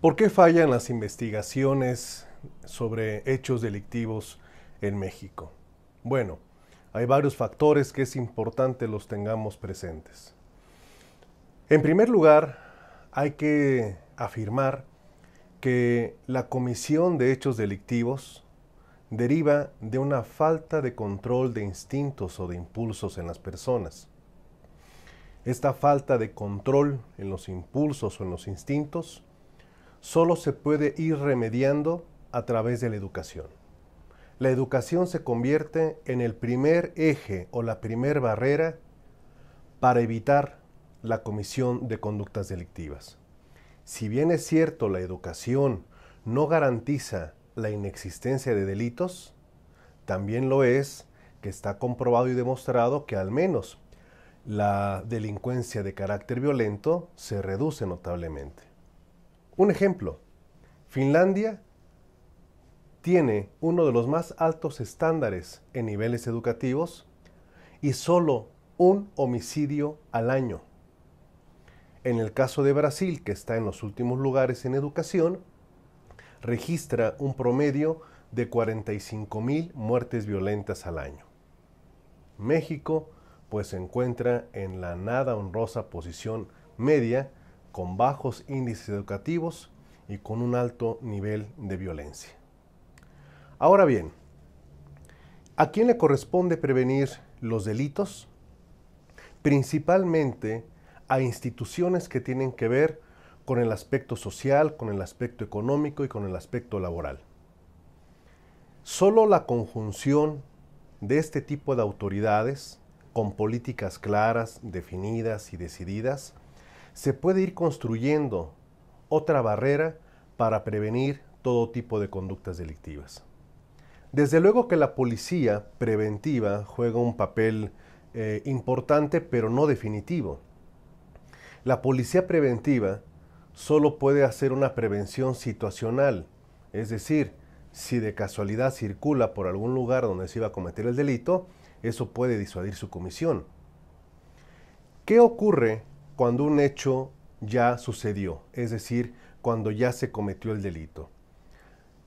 ¿Por qué fallan las investigaciones sobre hechos delictivos en México? Bueno, hay varios factores que es importante los tengamos presentes. En primer lugar, hay que afirmar que la comisión de hechos delictivos deriva de una falta de control de instintos o de impulsos en las personas. Esta falta de control en los impulsos o en los instintos solo se puede ir remediando a través de la educación. La educación se convierte en el primer eje o la primer barrera para evitar la comisión de conductas delictivas. Si bien es cierto, la educación no garantiza la inexistencia de delitos, también lo es que está comprobado y demostrado que al menos la delincuencia de carácter violento se reduce notablemente. Un ejemplo, Finlandia tiene uno de los más altos estándares en niveles educativos y solo un homicidio al año. En el caso de Brasil, que está en los últimos lugares en educación, registra un promedio de 45,000 muertes violentas al año. México, pues se encuentra en la nada honrosa posición media, con bajos índices educativos y con un alto nivel de violencia. Ahora bien, ¿a quién le corresponde prevenir los delitos? Principalmente a instituciones que tienen que ver con el aspecto social, con el aspecto económico y con el aspecto laboral. Solo la conjunción de este tipo de autoridades, con políticas claras, definidas y decididas, se puede ir construyendo otra barrera para prevenir todo tipo de conductas delictivas. Desde luego que la policía preventiva juega un papel importante, pero no definitivo. La policía preventiva solo puede hacer una prevención situacional, es decir, si de casualidad circula por algún lugar donde se iba a cometer el delito, eso puede disuadir su comisión. ¿Qué ocurre cuando un hecho ya sucedió? Es decir, cuando ya se cometió el delito.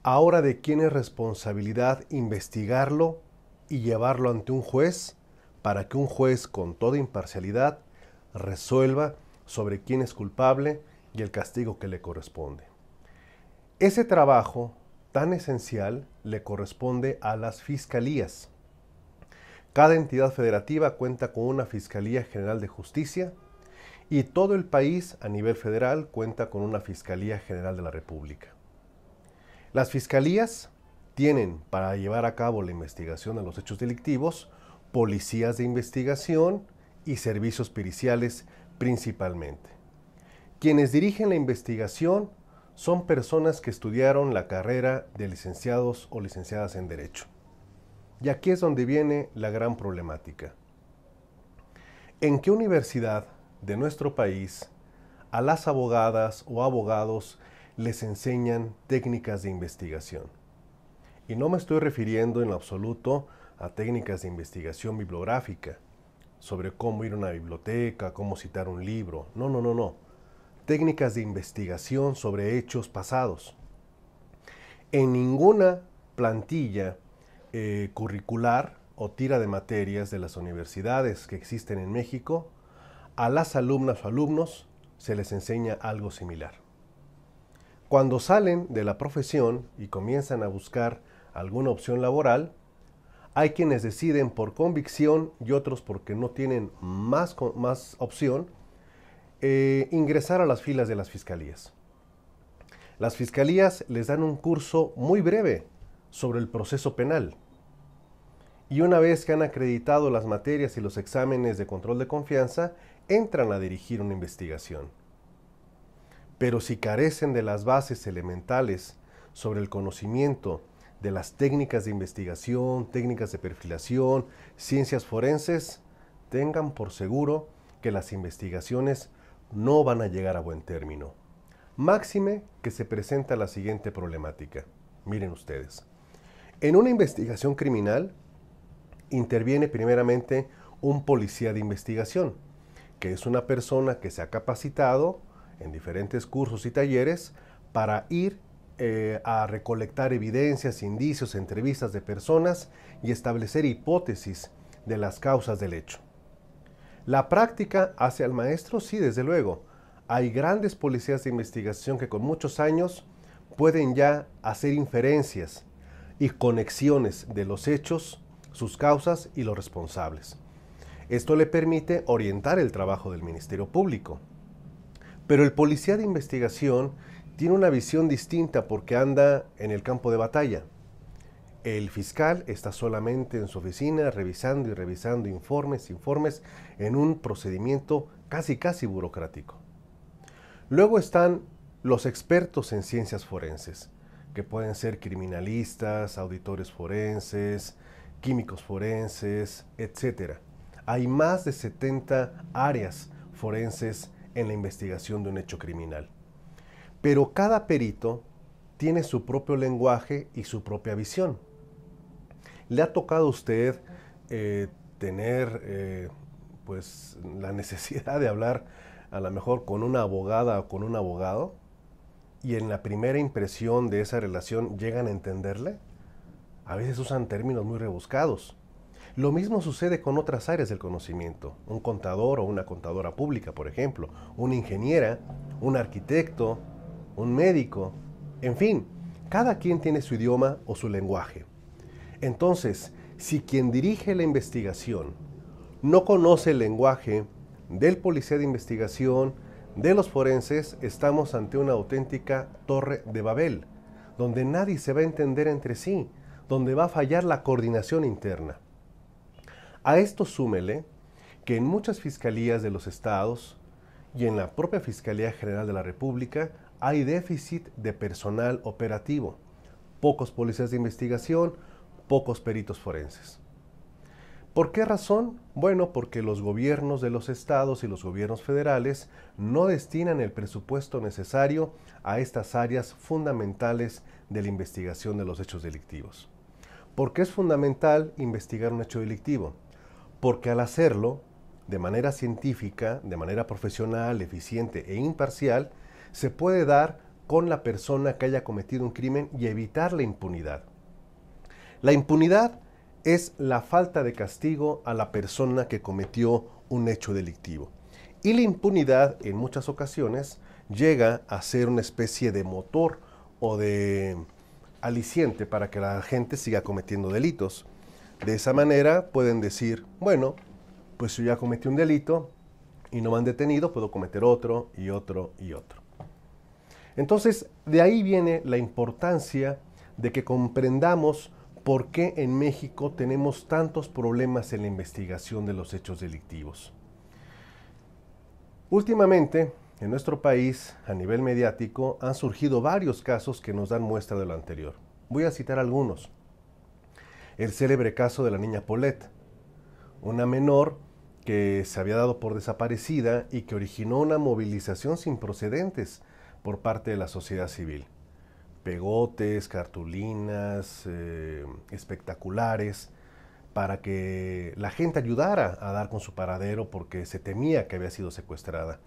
Ahora, ¿de quién es responsabilidad investigarlo y llevarlo ante un juez para que un juez con toda imparcialidad resuelva sobre quién es culpable y el castigo que le corresponde? Ese trabajo tan esencial le corresponde a las fiscalías. Cada entidad federativa cuenta con una Fiscalía General de Justicia y todo el país a nivel federal cuenta con una Fiscalía General de la República. Las fiscalías tienen para llevar a cabo la investigación de los hechos delictivos policías de investigación y servicios periciales principalmente. Quienes dirigen la investigación son personas que estudiaron la carrera de licenciados o licenciadas en Derecho. Y aquí es donde viene la gran problemática. ¿En qué universidad de nuestro país a las abogadas o abogados les enseñan técnicas de investigación? Y no me estoy refiriendo en lo absoluto a técnicas de investigación bibliográfica, sobre cómo ir a una biblioteca, cómo citar un libro. No. Técnicas de investigación sobre hechos pasados. En ninguna plantilla curricular o tira de materias de las universidades que existen en México, a las alumnas o alumnos se les enseña algo similar. Cuando salen de la profesión y comienzan a buscar alguna opción laboral, hay quienes deciden por convicción y otros porque no tienen más opción, ingresar a las filas de las fiscalías. Las fiscalías les dan un curso muy breve sobre el proceso penal. Y una vez que han acreditado las materias y los exámenes de control de confianza, entran a dirigir una investigación. Pero si carecen de las bases elementales sobre el conocimiento de las técnicas de investigación, técnicas de perfilación, ciencias forenses, tengan por seguro que las investigaciones no van a llegar a buen término. Máxime que se presenta la siguiente problemática. Miren ustedes. En una investigación criminal interviene primeramente un policía de investigación, que es una persona que se ha capacitado en diferentes cursos y talleres para ir a recolectar evidencias, indicios, entrevistas de personas y establecer hipótesis de las causas del hecho. La práctica hace al maestro, sí, desde luego. Hay grandes policías de investigación que con muchos años pueden ya hacer inferencias y conexiones de los hechos, sus causas y los responsables. Esto le permite orientar el trabajo del Ministerio Público. Pero el policía de investigación tiene una visión distinta porque anda en el campo de batalla. El fiscal está solamente en su oficina revisando y revisando informes en un procedimiento casi burocrático. Luego están los expertos en ciencias forenses, que pueden ser criminalistas, auditores forenses, químicos forenses, etc. Hay más de 70 áreas forenses en la investigación de un hecho criminal. Pero cada perito tiene su propio lenguaje y su propia visión. ¿Le ha tocado a usted tener pues la necesidad de hablar a lo mejor con una abogada o con un abogado y en la primera impresión de esa relación llegan a entenderle? A veces usan términos muy rebuscados. Lo mismo sucede con otras áreas del conocimiento. Un contador o una contadora pública, por ejemplo, una ingeniera, un arquitecto, un médico, en fin, cada quien tiene su idioma o su lenguaje. Entonces, si quien dirige la investigación no conoce el lenguaje del policía de investigación, de los forenses, estamos ante una auténtica torre de Babel, donde nadie se va a entender entre sí, donde va a fallar la coordinación interna. A esto súmele que en muchas fiscalías de los estados y en la propia Fiscalía General de la República hay déficit de personal operativo, pocos policías de investigación, pocos peritos forenses. ¿Por qué razón? Bueno, porque los gobiernos de los estados y los gobiernos federales no destinan el presupuesto necesario a estas áreas fundamentales de la investigación de los hechos delictivos. ¿Por qué es fundamental investigar un hecho delictivo? Porque al hacerlo, de manera científica, de manera profesional, eficiente e imparcial, se puede dar con la persona que haya cometido un crimen y evitar la impunidad. La impunidad es la falta de castigo a la persona que cometió un hecho delictivo. Y la impunidad, en muchas ocasiones, llega a ser una especie de motor o de aliciente para que la gente siga cometiendo delitos. De esa manera pueden decir, bueno, pues yo ya cometí un delito y no me han detenido, puedo cometer otro y otro y otro. Entonces, de ahí viene la importancia de que comprendamos por qué en México tenemos tantos problemas en la investigación de los hechos delictivos. Últimamente, en nuestro país, a nivel mediático, han surgido varios casos que nos dan muestra de lo anterior. Voy a citar algunos. El célebre caso de la niña Paulette, una menor que se había dado por desaparecida y que originó una movilización sin precedentes por parte de la sociedad civil. Pegotes, cartulinas, espectaculares, para que la gente ayudara a dar con su paradero porque se temía que había sido secuestrada.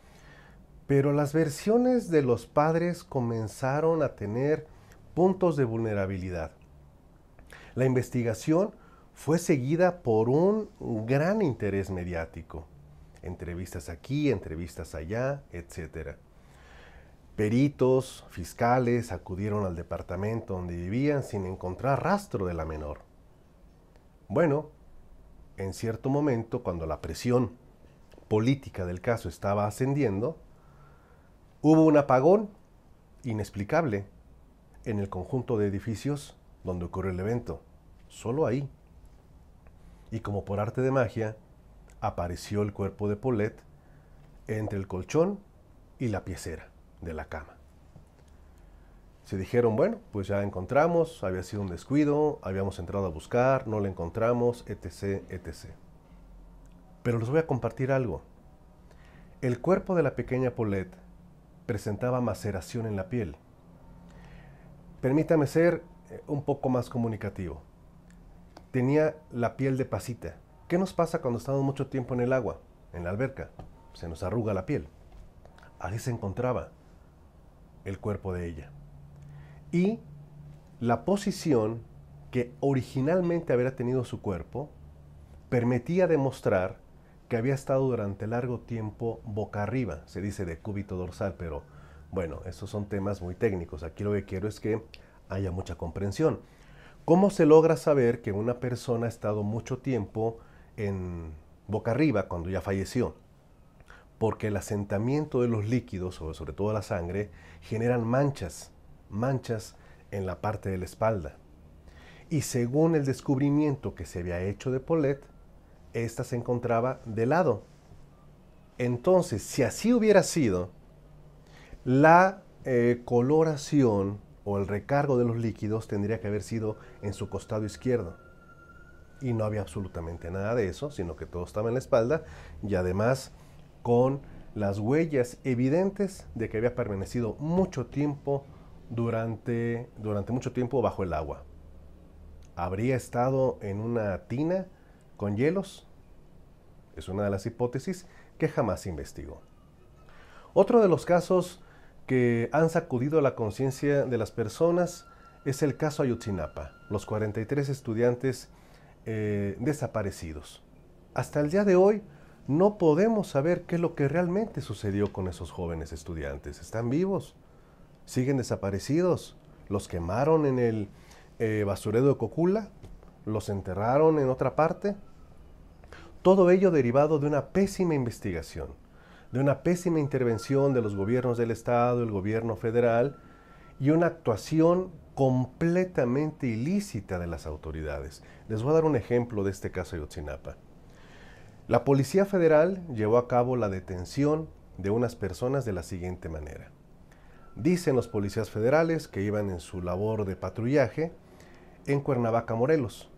Pero las versiones de los padres comenzaron a tener puntos de vulnerabilidad. La investigación fue seguida por un gran interés mediático. Entrevistas aquí, entrevistas allá, etc. Peritos, fiscales acudieron al departamento donde vivían sin encontrar rastro de la menor. Bueno, en cierto momento, cuando la presión política del caso estaba ascendiendo, hubo un apagón inexplicable en el conjunto de edificios donde ocurrió el evento. Solo ahí. Y como por arte de magia, apareció el cuerpo de Paulette entre el colchón y la piecera de la cama. Se dijeron, bueno, pues ya encontramos, había sido un descuido, habíamos entrado a buscar, no la encontramos, etc., etc. Pero les voy a compartir algo. El cuerpo de la pequeña Paulette presentaba maceración en la piel. Permítame ser un poco más comunicativo. Tenía la piel de pasita. ¿Qué nos pasa cuando estamos mucho tiempo en el agua, en la alberca? Se nos arruga la piel. Así se encontraba. el cuerpo de ella. Y la posición que originalmente había tenido su cuerpo permitía demostrar que había estado durante largo tiempo boca arriba. Se dice decúbito dorsal, pero bueno, estos son temas muy técnicos. Aquí lo que quiero es que haya mucha comprensión. ¿Cómo se logra saber que una persona ha estado mucho tiempo en boca arriba cuando ya falleció? Porque el asentamiento de los líquidos, sobre todo la sangre, generan manchas en la parte de la espalda. Y según el descubrimiento que se había hecho de Paulette, esta se encontraba de lado. Entonces, si así hubiera sido, la coloración o el recargo de los líquidos tendría que haber sido en su costado izquierdo. Y no había absolutamente nada de eso, sino que todo estaba en la espalda y además con las huellas evidentes de que había permanecido mucho tiempo durante mucho tiempo bajo el agua. ¿Habría estado en una tina con hielos? Es una de las hipótesis que jamás se investigó. Otro de los casos que han sacudido la conciencia de las personas es el caso Ayotzinapa, los 43 estudiantes desaparecidos. Hasta el día de hoy no podemos saber qué es lo que realmente sucedió con esos jóvenes estudiantes. ¿Están vivos? ¿Siguen desaparecidos? ¿Los quemaron en el basurero de Cocula? ¿Los enterraron en otra parte? Todo ello derivado de una pésima investigación, de una pésima intervención de los gobiernos del Estado, el gobierno federal y una actuación completamente ilícita de las autoridades. Les voy a dar un ejemplo de este caso de Ayotzinapa. La Policía Federal llevó a cabo la detención de unas personas de la siguiente manera. Dicen los policías federales que iban en su labor de patrullaje en Cuernavaca, Morelos,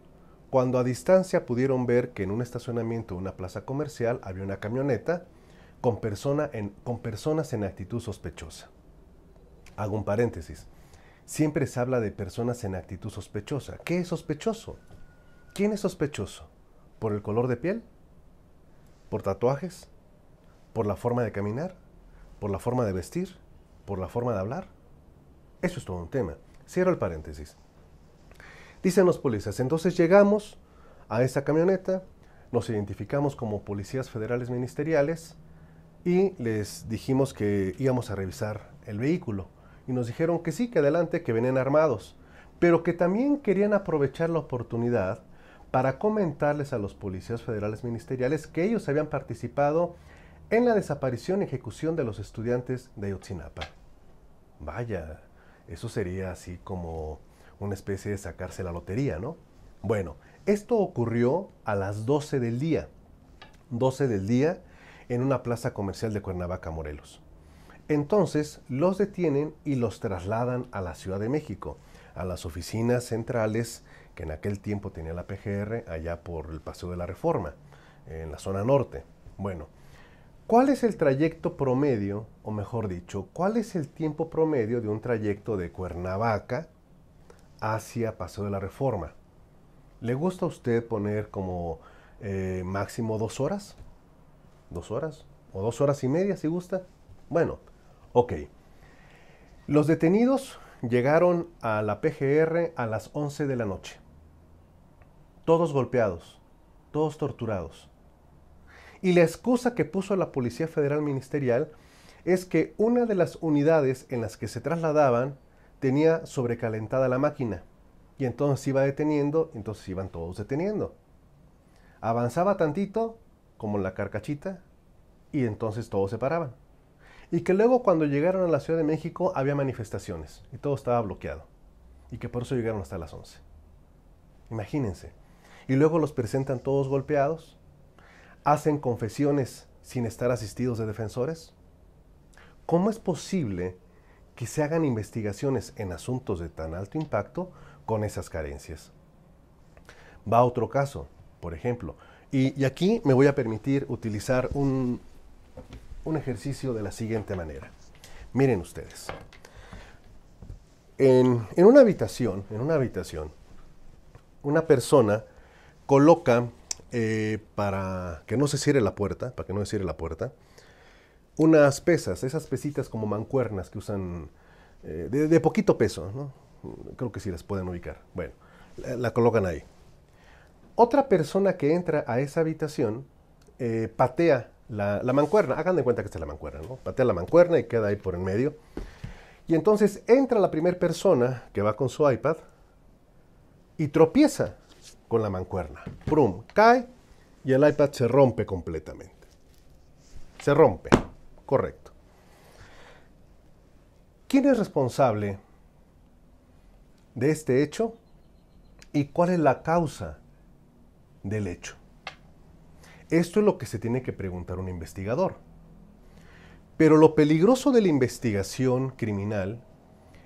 cuando a distancia pudieron ver que en un estacionamiento de una plaza comercial había una camioneta con personas en actitud sospechosa. Hago un paréntesis. Siempre se habla de personas en actitud sospechosa. ¿Qué es sospechoso? ¿Quién es sospechoso? ¿Por el color de piel? ¿Por tatuajes? ¿Por la forma de caminar? ¿Por la forma de vestir? ¿Por la forma de hablar? Eso es todo un tema. Cierro el paréntesis. Dicen los policías, entonces llegamos a esa camioneta, nos identificamos como policías federales ministeriales y les dijimos que íbamos a revisar el vehículo. Y nos dijeron que sí, que adelante, que venían armados, pero que también querían aprovechar la oportunidad para comentarles a los policías federales ministeriales que ellos habían participado en la desaparición y ejecución de los estudiantes de Ayotzinapa. Vaya, eso sería así como una especie de sacarse la lotería, ¿no? Bueno, esto ocurrió a las 12 del día. 12 del día en una plaza comercial de Cuernavaca, Morelos. Entonces los detienen y los trasladan a la Ciudad de México, a las oficinas centrales que en aquel tiempo tenía la PGR allá por el Paseo de la Reforma, en la zona norte. Bueno, ¿cuál es el trayecto promedio, o mejor dicho, cuál es el tiempo promedio de un trayecto de Cuernavaca hacia Paseo de la Reforma? ¿Le gusta a usted poner como máximo 2 horas? ¿2 horas? ¿O 2 horas y media si gusta? Bueno, ok. Los detenidos llegaron a la PGR a las 11 de la noche. Todos golpeados, todos torturados. Y la excusa que puso la Policía Federal Ministerial es que una de las unidades en las que se trasladaban tenía sobrecalentada la máquina. Y entonces iba deteniendo, entonces iban todos deteniendo. Avanzaba tantito, como la carcachita, y entonces todos se paraban. Y que luego cuando llegaron a la Ciudad de México había manifestaciones y todo estaba bloqueado. Y que por eso llegaron hasta las 11. Imagínense. Y luego los presentan todos golpeados, hacen confesiones sin estar asistidos de defensores. ¿Cómo es posible que se hagan investigaciones en asuntos de tan alto impacto con esas carencias? Va a otro caso, por ejemplo, y aquí me voy a permitir utilizar un ejercicio de la siguiente manera. Miren ustedes, en una habitación, una persona coloca, para que no se cierre la puerta, unas pesas, esas pesitas como mancuernas que usan de poquito peso, ¿no? Creo que sí las pueden ubicar. Bueno, la colocan ahí. Otra persona que entra a esa habitación patea la mancuerna. Hagan de cuenta que esta es la mancuerna, ¿no? Patea la mancuerna y queda ahí por en medio. Y entonces entra la primera persona que va con su iPad y tropieza con la mancuerna. ¡Prum! Cae y el iPad se rompe completamente. Se rompe. Correcto. ¿Quién es responsable de este hecho y cuál es la causa del hecho? Esto es lo que se tiene que preguntar un investigador. Pero lo peligroso de la investigación criminal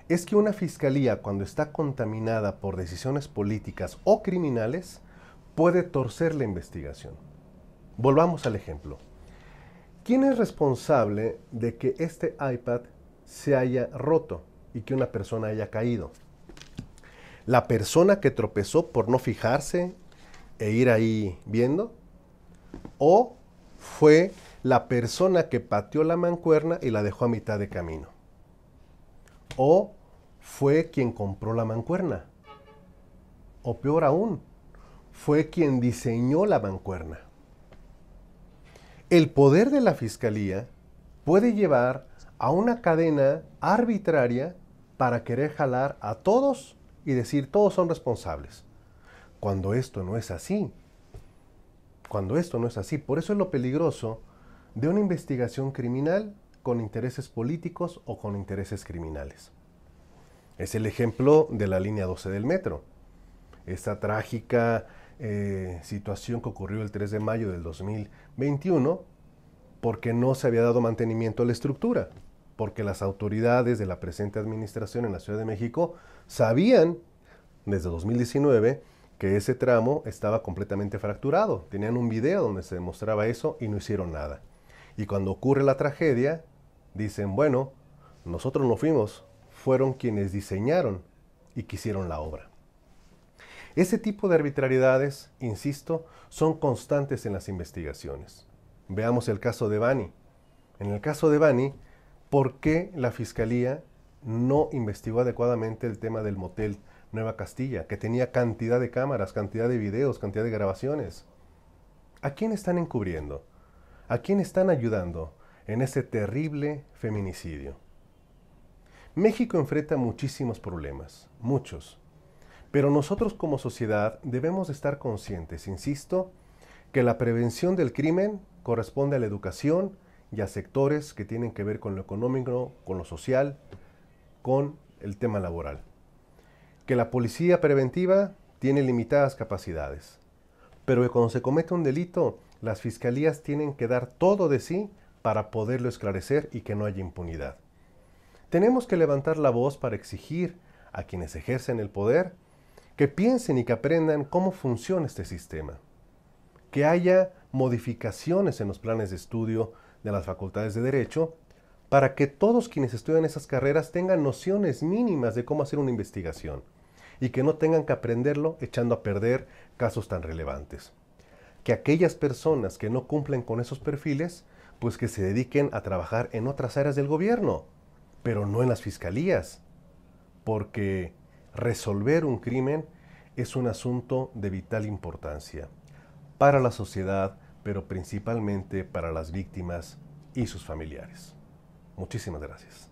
es que una fiscalía, cuando está contaminada por decisiones políticas o criminales, puede torcer la investigación. Volvamos al ejemplo. ¿Quién es responsable de que este iPad se haya roto y que una persona haya caído? ¿La persona que tropezó por no fijarse e ir ahí viendo? ¿O fue la persona que pateó la mancuerna y la dejó a mitad de camino? ¿O fue quien compró la mancuerna? O peor aún, fue quien diseñó la mancuerna. El poder de la fiscalía puede llevar a una cadena arbitraria para querer jalar a todos y decir todos son responsables. Cuando esto no es así. Cuando esto no es así. Por eso es lo peligroso de una investigación criminal con intereses políticos o con intereses criminales. Es el ejemplo de la línea 12 del metro. Esta trágica situación que ocurrió el 3 de mayo del 2021 porque no se había dado mantenimiento a la estructura, porque las autoridades de la presente administración en la Ciudad de México sabían desde 2019 que ese tramo estaba completamente fracturado. Tenían un video donde se demostraba eso y no hicieron nada. Y cuando ocurre la tragedia, dicen, bueno, nosotros no fuimos, fueron quienes diseñaron y quisieron la obra. Ese tipo de arbitrariedades, insisto, son constantes en las investigaciones. Veamos el caso de Bani. En el caso de Bani, ¿por qué la Fiscalía no investigó adecuadamente el tema del motel Nueva Castilla, que tenía cantidad de cámaras, cantidad de videos, cantidad de grabaciones? ¿A quién están encubriendo? ¿A quién están ayudando en ese terrible feminicidio? México enfrenta muchísimos problemas, muchos. Pero nosotros como sociedad debemos estar conscientes, insisto, que la prevención del crimen corresponde a la educación y a sectores que tienen que ver con lo económico, con lo social, con el tema laboral. Que la policía preventiva tiene limitadas capacidades, pero que cuando se comete un delito, las fiscalías tienen que dar todo de sí para poderlo esclarecer y que no haya impunidad. Tenemos que levantar la voz para exigir a quienes ejercen el poder que piensen y que aprendan cómo funciona este sistema. Que haya modificaciones en los planes de estudio de las facultades de Derecho para que todos quienes estudian esas carreras tengan nociones mínimas de cómo hacer una investigación y que no tengan que aprenderlo echando a perder casos tan relevantes. Que aquellas personas que no cumplen con esos perfiles, pues que se dediquen a trabajar en otras áreas del gobierno, pero no en las fiscalías, porque resolver un crimen es un asunto de vital importancia para la sociedad, pero principalmente para las víctimas y sus familiares. Muchísimas gracias.